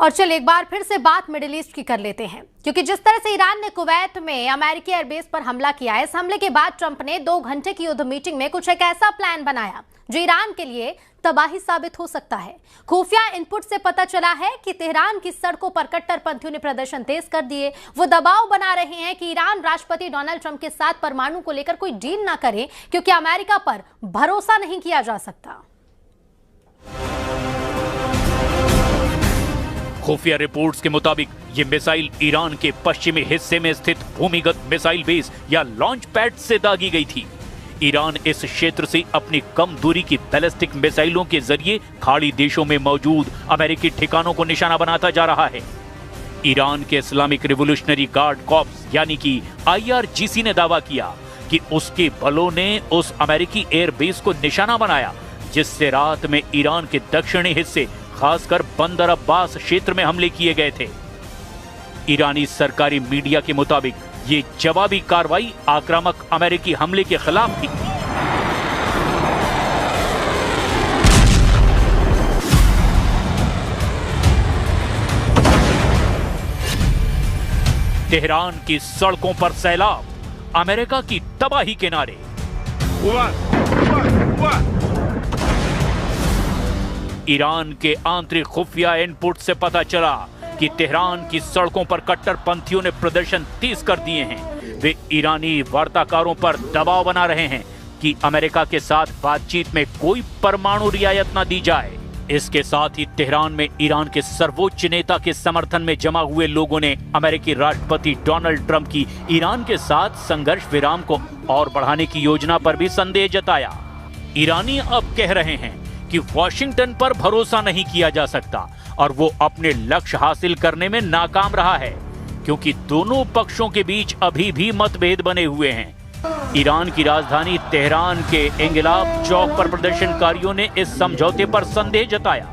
और चलिए एक बार फिर से बात मिडिल ईस्ट की कर लेते हैं, क्योंकि जिस तरह से ईरान ने कुवैत में अमेरिकी एयरबेस पर हमला किया है, इस हमले के बाद ट्रंप ने 2 घंटे की युद्ध मीटिंग में कुछ एक ऐसा प्लान बनाया जो ईरान के लिए तबाही साबित हो सकता है। खुफिया इनपुट से पता चला है कि तेहरान की सड़कों पर कट्टरपंथियों ने प्रदर्शन तेज कर दिए। वो दबाव बना रहे हैं कि ईरान राष्ट्रपति डोनाल्ड ट्रंप के साथ परमाणु को लेकर कोई डील ना करे, क्योंकि अमेरिका पर भरोसा नहीं किया जा सकता। खुफिया रिपोर्ट्स के मुताबिक ये मिसाइल ईरान के पश्चिमी हिस्से में स्थित भूमिगत मिसाइल बेस या लॉन्च पैड से दागी गई थी। ईरान इस क्षेत्र से अपनी कम दूरी की बैलिस्टिक मिसाइलों के जरिए खाड़ी देशों में मौजूद अमेरिकी ठिकानों को निशाना बनाता जा रहा है। ईरान के इस्लामिक रिवोल्यूशनरी गार्ड कॉर्प्स यानी कि IRGC ने दावा किया कि उसके बलों ने उस अमेरिकी एयरबेस को निशाना बनाया, जिससे रात में ईरान के दक्षिणी हिस्से खासकर बंदर अब्बास क्षेत्र में हमले किए गए थे। ईरानी सरकारी मीडिया के मुताबिक ये जवाबी कार्रवाई आक्रामक अमेरिकी हमले के खिलाफ थी। तेहरान की सड़कों पर सैलाब, अमेरिका की तबाही के नारे। ईरान के आंतरिक खुफिया इनपुट से पता चला कि तेहरान की सड़कों पर कट्टरपंथियों ने प्रदर्शन तेज कर दिए हैं। वे ईरानी वार्ताकारों पर दबाव बना रहे हैं कि अमेरिका के साथ बातचीत में कोई परमाणु रियायत न दी जाए। इसके साथ ही तेहरान में ईरान के सर्वोच्च नेता के समर्थन में जमा हुए लोगों ने अमेरिकी राष्ट्रपति डोनाल्ड ट्रंप की ईरान के साथ संघर्ष विराम को और बढ़ाने की योजना पर भी संदेह जताया। ईरानी अब कह रहे हैं कि वॉशिंगटन पर भरोसा नहीं किया जा सकता और वो अपने लक्ष्य हासिल करने में नाकाम रहा है, क्योंकि दोनों पक्षों के बीच अभी भी मतभेद बने हुए हैं। ईरान की राजधानी तेहरान के इंगिलाब चौक पर प्रदर्शनकारियों ने इस समझौते पर संदेह जताया।